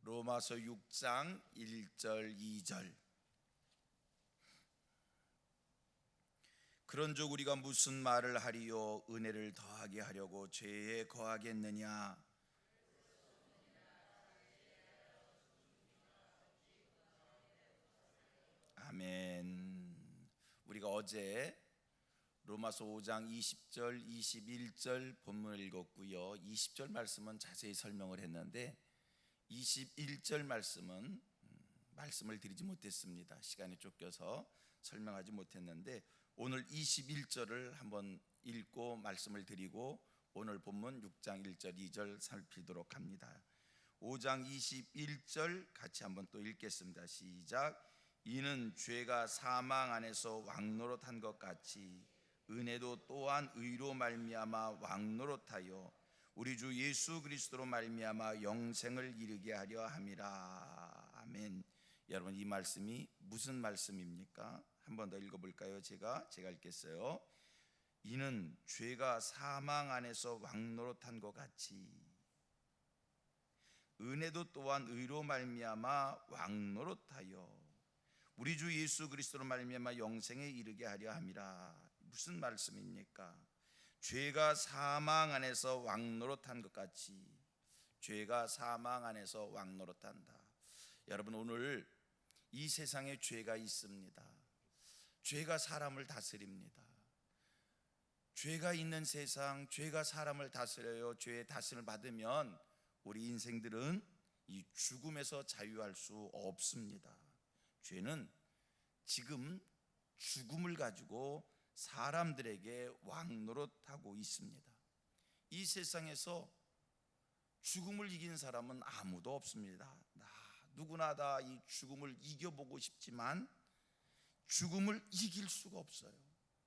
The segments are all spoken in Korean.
로마서 6장 1절 2절. 그런즉 우리가 무슨 말을 하리요? 은혜를 더하게 하려고 죄에 거하겠느냐? 아멘. 우리가 어제 로마서 5장 20절 21절 본문을 읽었고요, 20절 말씀은 자세히 설명을 했는데 21절 말씀을 드리지 못했습니다. 시간이 쫓겨서 설명하지 못했는데 오늘 21절을 한번 읽고 말씀을 드리고 오늘 본문 6장 1절 2절 살피도록 합니다. 5장 21절 같이 한번 또 읽겠습니다. 시작. 이는 죄가 사망 안에서 왕노릇한 것 같이 은혜도 또한 의로 말미암아 왕노릇하여 우리 주 예수 그리스도로 말미암아 영생을 이르게 하려 함이라. 아멘. 여러분, 이 말씀이 무슨 말씀입니까? 한 번 더 읽어볼까요? 제가 읽겠어요. 이는 죄가 사망 안에서 왕노릇한 것 같이 은혜도 또한 의로 말미암아 왕노릇하여 우리 주 예수 그리스도로 말미암아 영생에 이르게 하려 함이라. 무슨 말씀입니까? 죄가 사망 안에서 왕노릇한 것 같이 죄가 사망 안에서 왕노릇한다. 여러분, 오늘 이 세상에 죄가 있습니다. 죄가 사람을 다스립니다. 죄가 있는 세상, 죄가 사람을 다스려요. 죄의 다스림을 받으면 우리 인생들은 이 죽음에서 자유할 수 없습니다. 죄는 지금 죽음을 가지고 사람들에게 왕노릇하고 있습니다. 이 세상에서 죽음을 이긴 사람은 아무도 없습니다. 누구나 다 이 죽음을 이겨보고 싶지만 죽음을 이길 수가 없어요.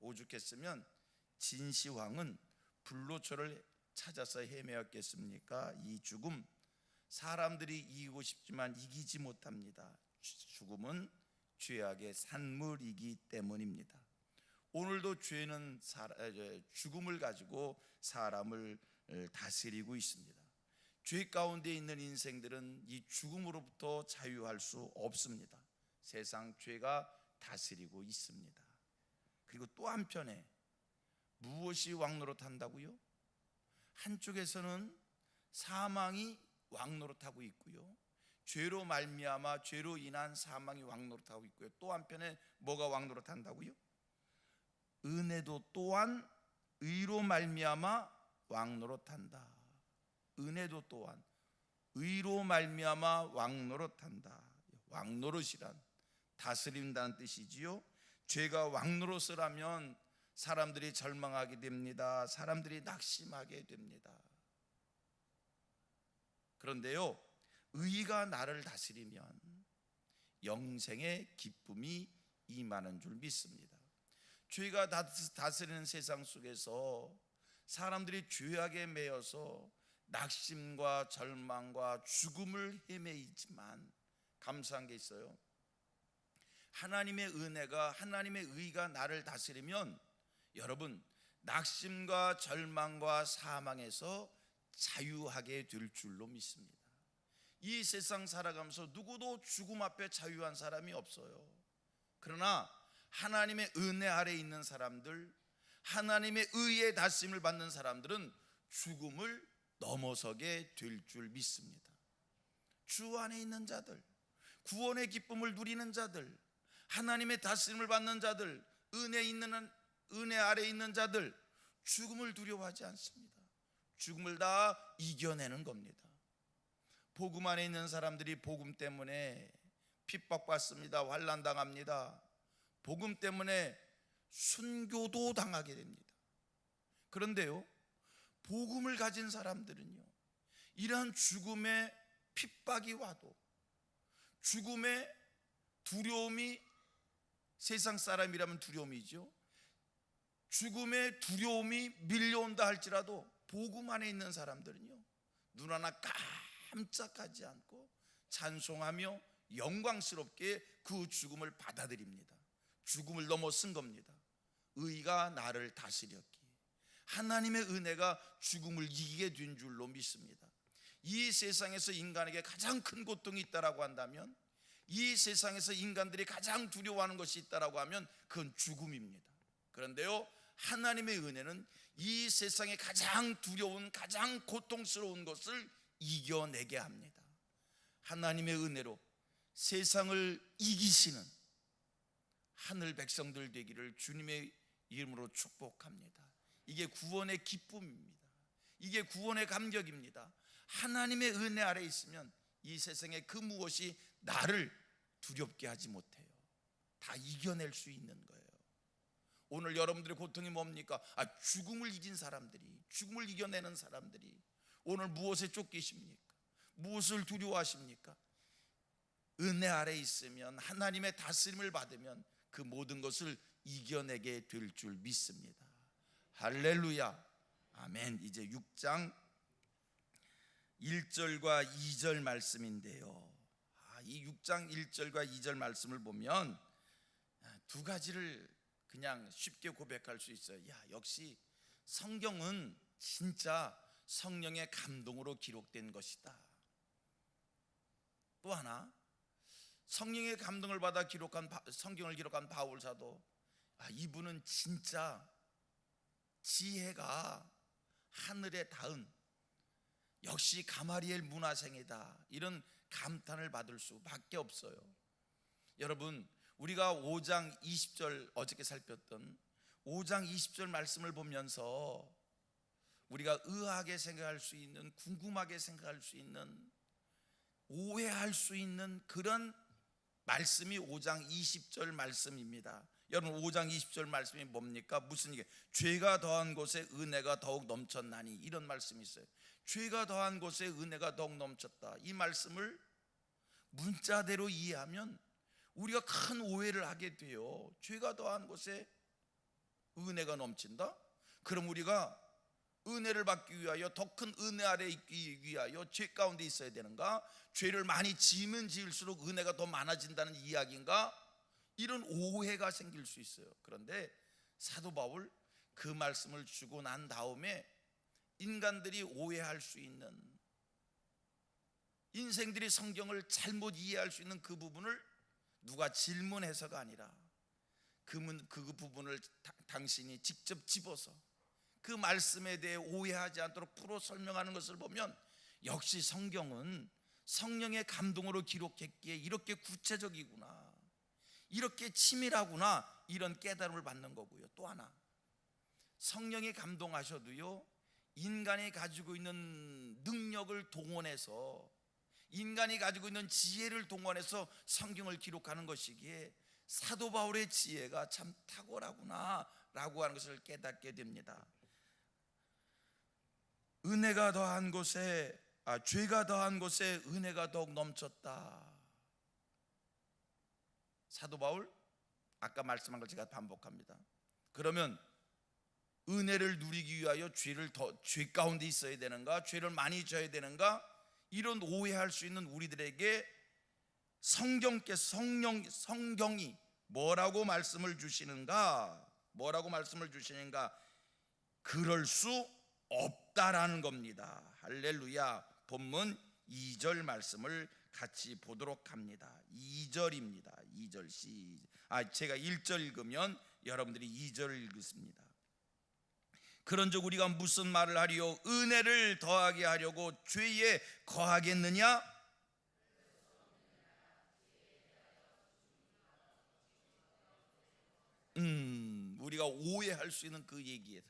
오죽했으면 진시황은 불로초를 찾아서 헤매었겠습니까? 이 죽음, 사람들이 이기고 싶지만 이기지 못합니다. 죽음은 죄악의 산물이기 때문입니다. 오늘도 죄는 죽음을 가지고 사람을 다스리고 있습니다. 죄 가운데 있는 인생들은 이 죽음으로부터 자유할 수 없습니다. 세상 죄가 다스리고 있습니다. 그리고 또 한편에 무엇이 왕노릇한다고요? 한쪽에서는 사망이 왕노릇하고 있고요, 죄로 말미암아 죄로 인한 사망이 왕노릇하고 있고요, 또 한편에 뭐가 왕노릇한다고요? 은혜도 또한 의로 말미암아 왕노릇한다. 은혜도 또한 의로 말미암아 왕노릇한다. 왕노릇이란 다스린다는 뜻이지요. 죄가 왕노릇을 하면 사람들이 절망하게 됩니다. 사람들이 낙심하게 됩니다. 그런데요, 의가 나를 다스리면 영생의 기쁨이 임하는 줄 믿습니다. 죄가 다스리는 세상 속에서 사람들이 죄악에 매여서 낙심과 절망과 죽음을 헤매이지만 감사한 게 있어요. 하나님의 은혜가, 하나님의 의가 나를 다스리면 여러분, 낙심과 절망과 사망에서 자유하게 될 줄로 믿습니다. 이 세상 살아가면서 누구도 죽음 앞에 자유한 사람이 없어요. 그러나 하나님의 은혜 아래 있는 사람들, 하나님의 의의 다스림을 받는 사람들은 죽음을 넘어서게 될 줄 믿습니다. 주 안에 있는 자들, 구원의 기쁨을 누리는 자들, 하나님의 다스림을 받는 자들, 은혜 아래 있는 자들, 죽음을 두려워하지 않습니다. 죽음을 다 이겨내는 겁니다. 복음 안에 있는 사람들이 복음 때문에 핍박받습니다. 환난당합니다. 복음 때문에 순교도 당하게 됩니다. 그런데요, 복음을 가진 사람들은요, 이러한 죽음의 핍박이 와도, 죽음의 두려움이, 세상 사람이라면 두려움이죠, 죽음의 두려움이 밀려온다 할지라도 복음 안에 있는 사람들은요, 눈 하나 깜짝하지 않고 찬송하며 영광스럽게 그 죽음을 받아들입니다. 죽음을 넘어선 겁니다. 의가 나를 다스렸기에 하나님의 은혜가 죽음을 이기게 된 줄로 믿습니다. 이 세상에서 인간에게 가장 큰 고통이 있다라고 한다면, 이 세상에서 인간들이 가장 두려워하는 것이 있다라고 하면 그건 죽음입니다. 그런데요, 하나님의 은혜는 이 세상에 가장 두려운, 가장 고통스러운 것을 이겨내게 합니다. 하나님의 은혜로 세상을 이기시는 하늘 백성들 되기를 주님의 이름으로 축복합니다. 이게 구원의 기쁨입니다. 이게 구원의 감격입니다. 하나님의 은혜 아래 있으면 이 세상의 그 무엇이 나를 두렵게 하지 못해요. 다 이겨낼 수 있는 거예요. 오늘 여러분들의 고통이 뭡니까? 죽음을 이긴 사람들이, 죽음을 이겨내는 사람들이 오늘 무엇에 쫓기십니까? 무엇을 두려워하십니까? 은혜 아래 있으면, 하나님의 다스림을 받으면 그 모든 것을 이겨내게 될 줄 믿습니다. 할렐루야, 아멘. 이제 6장 1절과 2절 말씀인데요, 이 6장 1절과 2절 말씀을 보면 두 가지를 그냥 쉽게 고백할 수 있어요. 역시 성경은 진짜 성령의 감동으로 기록된 것이다. 또 하나, 성령의 감동을 받아 성경을 기록한 바울 사도, 이분은 진짜 지혜가 하늘에 닿은 역시 가마리엘 문화생이다, 이런 감탄을 받을 수밖에 없어요. 여러분, 우리가 5장 20절, 어저께 살폈던 5장 20절 말씀을 보면서 우리가 의아하게 생각할 수 있는, 궁금하게 생각할 수 있는, 오해할 수 있는 그런 말씀이 5장 20절 말씀입니다. 여러분, 5장 20절 말씀이 뭡니까? 무슨 얘기? 죄가 더한 곳에 은혜가 더욱 넘쳤나니, 이런 말씀이 있어요. 죄가 더한 곳에 은혜가 더욱 넘쳤다. 이 말씀을 문자대로 이해하면 우리가 큰 오해를 하게 돼요. 죄가 더한 곳에 은혜가 넘친다? 그럼 우리가 은혜를 받기 위하여, 더 큰 은혜 아래 있기 위하여 죄 가운데 있어야 되는가? 죄를 많이 지으면 지을수록 은혜가 더 많아진다는 이야기인가? 이런 오해가 생길 수 있어요. 그런데 사도 바울 그 말씀을 주고 난 다음에 인간들이 오해할 수 있는, 인생들이 성경을 잘못 이해할 수 있는 그 부분을 누가 질문해서가 아니라 그 부분을 당신이 직접 집어서 그 말씀에 대해 오해하지 않도록 풀어 설명하는 것을 보면, 역시 성경은 성령의 감동으로 기록했기에 이렇게 구체적이구나, 이렇게 치밀하구나, 이런 깨달음을 받는 거고요. 또 하나, 성령이 감동하셔도요, 인간이 가지고 있는 능력을 동원해서, 인간이 가지고 있는 지혜를 동원해서 성경을 기록하는 것이기에 사도 바울의 지혜가 참 탁월하구나 라고 하는 것을 깨닫게 됩니다. 은혜가 더한 곳에, 죄가 더한 곳에 은혜가 더욱 넘쳤다. 사도 바울, 아까 말씀한 걸 제가 반복합니다. 그러면 은혜를 누리기 위하여 죄 가운데 있어야 되는가? 죄를 많이 져야 되는가? 이런 오해할 수 있는 우리들에게 성경이 뭐라고 말씀을 주시는가? 그럴 수 없다라는 겁니다. 할렐루야. 본문 2절 말씀을 같이 보도록 합니다. 2절입니다. 2절 제가 1절 읽으면 여러분들이 2절 읽습니다. 그런즉 우리가 무슨 말을 하리요? 은혜를 더하게 하려고 죄에 거하겠느냐? 우리가 오해할 수 있는 그 얘기에서,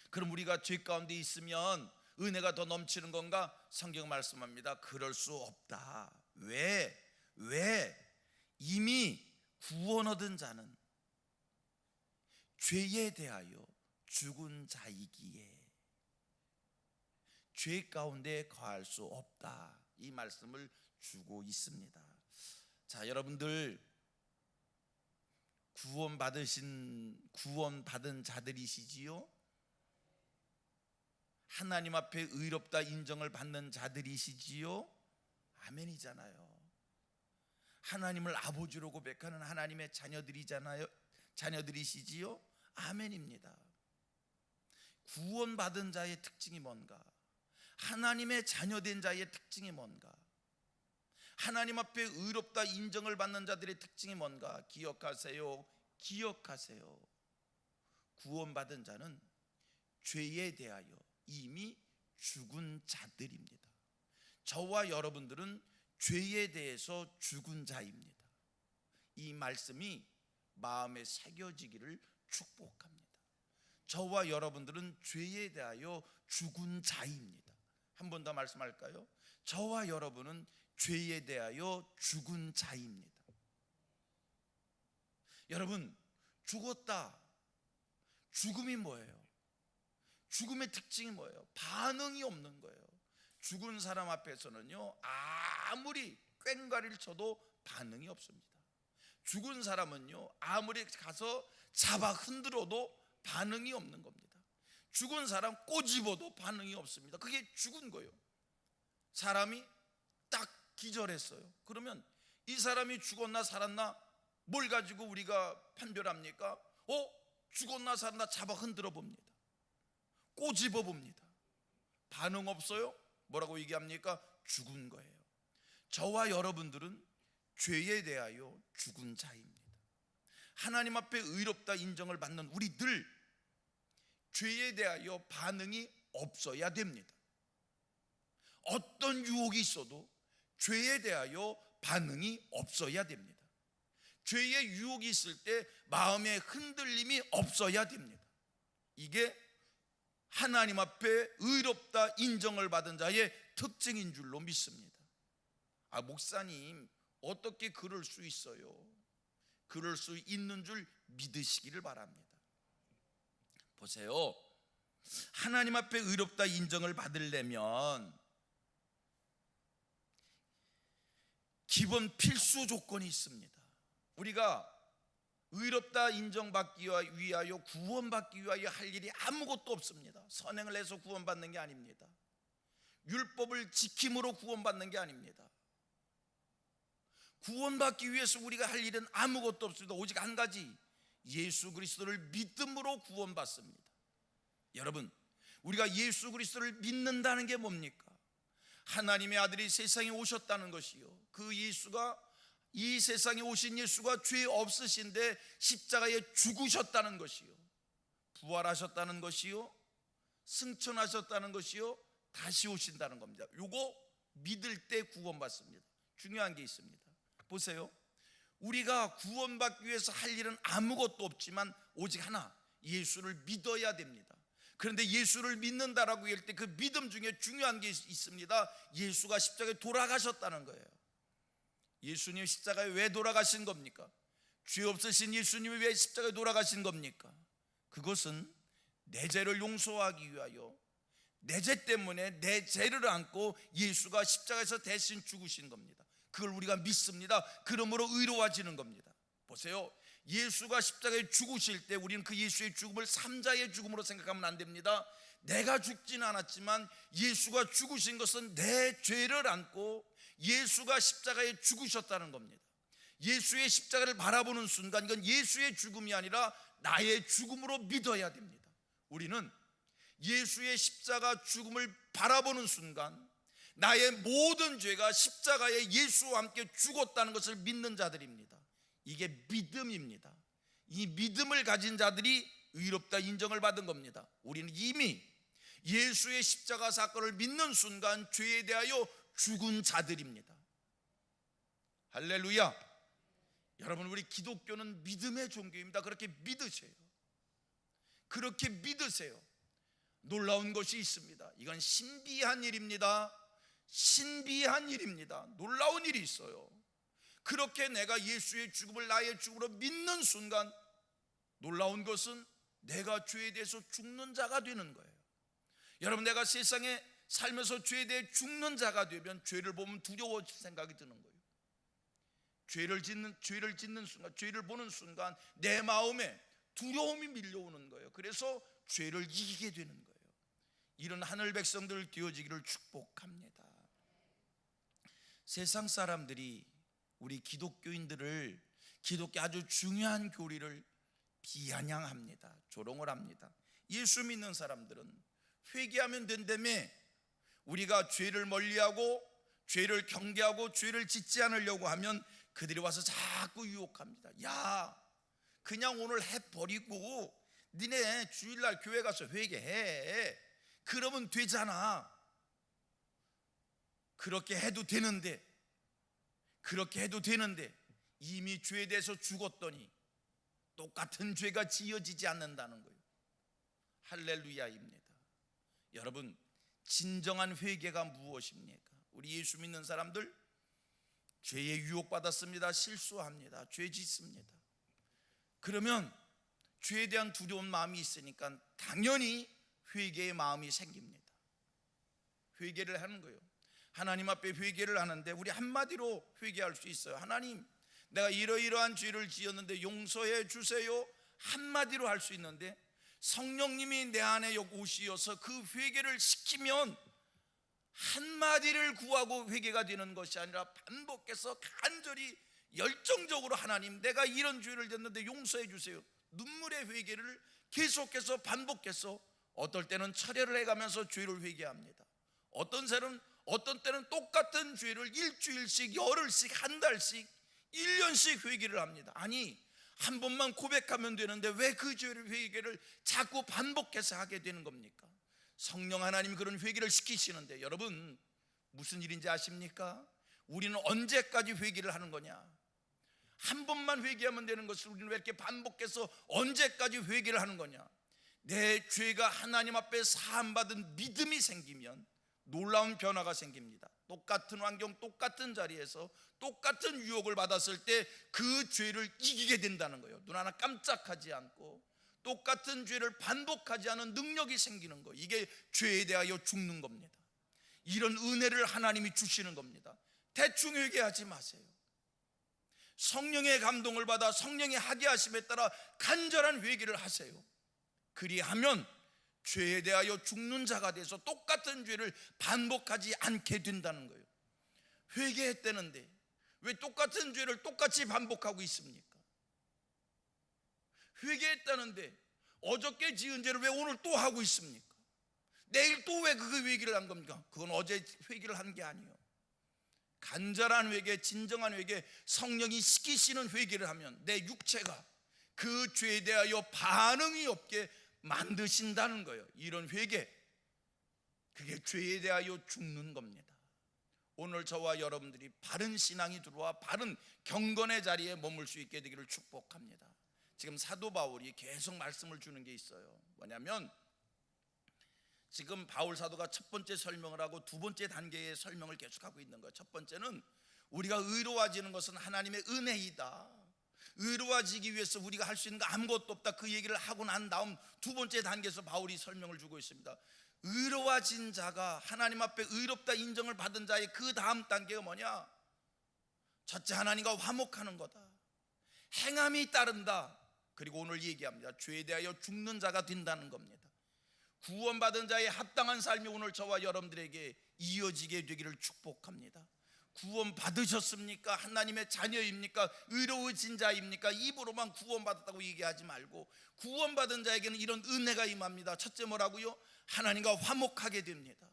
그럼 우리가 죄 가운데 있으면 은혜가 더 넘치는 건가? 성경 말씀합니다. 그럴 수 없다. 왜? 이미 구원 얻은 자는 죄에 대하여 죽은 자이기에 죄 가운데 거할 수 없다, 이 말씀을 주고 있습니다. 자, 여러분들 구원받은 자들이시지요? 하나님 앞에 의롭다 인정을 받는 자들이시지요? 아멘이잖아요. 하나님을 아버지로 고백하는 하나님의 자녀들이시지요? 아멘입니다. 구원받은 자의 특징이 뭔가? 하나님의 자녀된 자의 특징이 뭔가? 하나님 앞에 의롭다 인정을 받는 자들의 특징이 뭔가? 기억하세요. 기억하세요. 구원받은 자는 죄에 대하여 이미 죽은 자들입니다. 저와 여러분들은 죄에 대해서 죽은 자입니다. 이 말씀이 마음에 새겨지기를 축복합니다. 저와 여러분들은 죄에 대하여 죽은 자입니다. 한 번 더 말씀할까요? 저와 여러분은 죄에 대하여 죽은 자입니다. 여러분, 죽었다. 죽음이 뭐예요? 죽음의 특징이 뭐예요? 반응이 없는 거예요. 죽은 사람 앞에서는요, 아무리 꽹과리를 쳐도 반응이 없습니다. 죽은 사람은요, 아무리 가서 잡아 흔들어도 반응이 없는 겁니다. 죽은 사람 꼬집어도 반응이 없습니다. 그게 죽은 거예요. 사람이 딱 기절했어요. 그러면 이 사람이 죽었나 살았나 뭘 가지고 우리가 판별합니까? 죽었나 살았나 잡아 흔들어 봅니다. 꼬집어 봅니다. 반응 없어요? 뭐라고 얘기합니까? 죽은 거예요. 저와 여러분들은 죄에 대하여 죽은 자입니다. 하나님 앞에 의롭다 인정을 받는 우리들, 죄에 대하여 반응이 없어야 됩니다. 어떤 유혹이 있어도 죄에 대하여 반응이 없어야 됩니다. 죄의 유혹이 있을 때 마음의 흔들림이 없어야 됩니다. 이게 하나님 앞에 의롭다 인정을 받은 자의 특징인 줄로 믿습니다. 목사님, 어떻게 그럴 수 있어요? 그럴 수 있는 줄 믿으시기를 바랍니다. 보세요. 하나님 앞에 의롭다 인정을 받으려면 기본 필수 조건이 있습니다. 우리가 의롭다 인정받기 위하여 구원받기 위하여 할 일이 아무것도 없습니다. 선행을 해서 구원받는 게 아닙니다. 율법을 지킴으로 구원받는 게 아닙니다. 구원받기 위해서 우리가 할 일은 아무것도 없습니다. 오직 한 가지, 예수 그리스도를 믿음으로 구원받습니다. 여러분, 우리가 예수 그리스도를 믿는다는 게 뭡니까? 하나님의 아들이 세상에 오셨다는 것이요, 그 예수가, 이 세상에 오신 예수가 죄 없으신데 십자가에 죽으셨다는 것이요, 부활하셨다는 것이요, 승천하셨다는 것이요, 다시 오신다는 겁니다. 요거 믿을 때 구원받습니다. 중요한 게 있습니다. 보세요. 우리가 구원받기 위해서 할 일은 아무것도 없지만 오직 하나, 예수를 믿어야 됩니다. 그런데 예수를 믿는다라고 할 때 그 믿음 중에 중요한 게 있습니다. 예수가 십자가에 돌아가셨다는 거예요. 예수님 십자가에 왜 돌아가신 겁니까? 죄 없으신 예수님이 왜 십자가에 돌아가신 겁니까? 그것은 내 죄를 용서하기 위하여, 내 죄 때문에 내 죄를 안고 예수가 십자가에서 대신 죽으신 겁니다. 그걸 우리가 믿습니다. 그러므로 의로워지는 겁니다. 보세요. 예수가 십자가에 죽으실 때 우리는 그 예수의 죽음을 삼자의 죽음으로 생각하면 안 됩니다. 내가 죽지는 않았지만 예수가 죽으신 것은 내 죄를 안고 예수가 십자가에 죽으셨다는 겁니다. 예수의 십자가를 바라보는 순간 이건 예수의 죽음이 아니라 나의 죽음으로 믿어야 됩니다. 우리는 예수의 십자가 죽음을 바라보는 순간 나의 모든 죄가 십자가에 예수와 함께 죽었다는 것을 믿는 자들입니다. 이게 믿음입니다. 이 믿음을 가진 자들이 의롭다 인정을 받은 겁니다. 우리는 이미 예수의 십자가 사건을 믿는 순간 죄에 대하여 죽은 자들입니다. 할렐루야. 여러분, 우리 기독교는 믿음의 종교입니다. 그렇게 믿으세요. 그렇게 믿으세요. 놀라운 것이 있습니다. 이건 신비한 일입니다. 신비한 일입니다. 놀라운 일이 있어요. 그렇게 내가 예수의 죽음을 나의 죽음으로 믿는 순간 놀라운 것은 내가 죄에 대해서 죽는 자가 되는 거예요. 여러분, 내가 세상에 살면서 죄에 대해 죽는 자가 되면 죄를 보면 두려워질 생각이 드는 거예요. 죄를 짓는 순간, 죄를 보는 순간 내 마음에 두려움이 밀려오는 거예요. 그래서 죄를 이기게 되는 거예요. 이런 하늘 백성들 되어지기를 축복합니다. 세상 사람들이 우리 기독교인들을, 기독교 아주 중요한 교리를 비아냥합니다. 조롱을 합니다. 예수 믿는 사람들은 회개하면 된다며, 우리가 죄를 멀리하고 죄를 경계하고 죄를 짓지 않으려고 하면 그들이 와서 자꾸 유혹합니다. 야, 그냥 오늘 해버리고 니네 주일날 교회 가서 회개해. 그러면 되잖아. 그렇게 해도 되는데 이미 죄에 대해서 죽었더니 똑같은 죄가 지어지지 않는다는 거예요. 할렐루야입니다. 여러분, 진정한 회개가 무엇입니까? 우리 예수 믿는 사람들 죄에 유혹받았습니다. 실수합니다. 죄 짓습니다. 그러면 죄에 대한 두려운 마음이 있으니까 당연히 회개의 마음이 생깁니다. 회개를 하는 거예요. 하나님 앞에 회개를 하는데 우리 한마디로 회개할 수 있어요. 하나님, 내가 이러이러한 죄를 지었는데 용서해 주세요. 한마디로 할 수 있는데 성령님이 내 안에 오시어서 그 회개를 시키면 한마디를 구하고 회개가 되는 것이 아니라 반복해서 간절히 열정적으로 하나님, 내가 이런 죄를 졌는데 용서해 주세요. 눈물의 회개를 계속해서 반복해서 어떨 때는 철회를 해가면서 죄를 회개합니다. 어떤 때는 똑같은 죄를 일주일씩, 열흘씩, 한 달씩, 1년씩 회개를 합니다. 아니, 한 번만 고백하면 되는데 왜 그 죄를 회개를 자꾸 반복해서 하게 되는 겁니까? 성령 하나님이 그런 회개를 시키시는데 여러분, 무슨 일인지 아십니까? 우리는 언제까지 회개를 하는 거냐? 한 번만 회개하면 되는 것을 우리는 왜 이렇게 반복해서 언제까지 회개를 하는 거냐? 내 죄가 하나님 앞에 사함받은 믿음이 생기면 놀라운 변화가 생깁니다. 똑같은 환경, 똑같은 자리에서 똑같은 유혹을 받았을 때 그 죄를 이기게 된다는 거예요. 눈 하나 깜짝하지 않고 똑같은 죄를 반복하지 않은 능력이 생기는 거예요. 이게 죄에 대하여 죽는 겁니다. 이런 은혜를 하나님이 주시는 겁니다. 대충 회개하지 마세요. 성령의 감동을 받아 성령의 하게 하심에 따라 간절한 회개를 하세요. 그리하면 죄에 대하여 죽는 자가 돼서 똑같은 죄를 반복하지 않게 된다는 거예요. 회개했다는데 왜 똑같은 죄를 똑같이 반복하고 있습니까? 회개했다는데 어저께 지은 죄를 왜 오늘 또 하고 있습니까? 내일 또 왜 그 회개를 한 겁니까? 그건 어제 회개를 한 게 아니에요. 간절한 회개, 진정한 회개, 성령이 시키시는 회개를 하면 내 육체가 그 죄에 대하여 반응이 없게 만드신다는 거예요. 이런 회개, 그게 죄에 대하여 죽는 겁니다. 오늘 저와 여러분들이 바른 신앙이 들어와 바른 경건의 자리에 머물 수 있게 되기를 축복합니다. 지금 사도 바울이 계속 말씀을 주는 게 있어요. 뭐냐면 지금 바울 사도가 첫 번째 설명을 하고 두 번째 단계의 설명을 계속하고 있는 거예요. 첫 번째는 우리가 의로워지는 것은 하나님의 은혜이다. 의로워지기 위해서 우리가 할 수 있는 거 아무것도 없다. 그 얘기를 하고 난 다음 두 번째 단계에서 바울이 설명을 주고 있습니다. 의로워진 자가 하나님 앞에 의롭다 인정을 받은 자의 그 다음 단계가 뭐냐? 첫째, 하나님과 화목하는 거다. 행함이 따른다. 그리고 오늘 얘기합니다. 죄에 대하여 죽는 자가 된다는 겁니다. 구원받은 자의 합당한 삶이 오늘 저와 여러분들에게 이어지게 되기를 축복합니다. 구원 받으셨습니까? 하나님의 자녀입니까? 의로워진 자입니까? 입으로만 구원받았다고 얘기하지 말고 구원받은 자에게는 이런 은혜가 임합니다. 첫째 뭐라고요? 하나님과 화목하게 됩니다.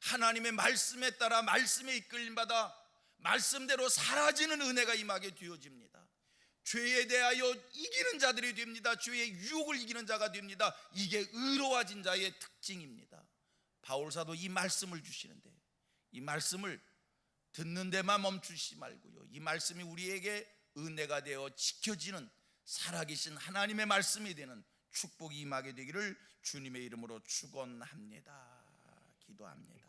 하나님의 말씀에 따라 말씀에 이끌림받아 말씀대로 사라지는 은혜가 임하게 되어집니다. 죄에 대하여 이기는 자들이 됩니다. 죄의 유혹을 이기는 자가 됩니다. 이게 의로워진 자의 특징입니다. 바울사도 이 말씀을 주시는데 이 말씀을 듣는 데만 멈추지 말고요, 이 말씀이 우리에게 은혜가 되어 지켜지는 살아계신 하나님의 말씀이 되는 축복이 임하게 되기를 주님의 이름으로 축원합니다. 기도합니다.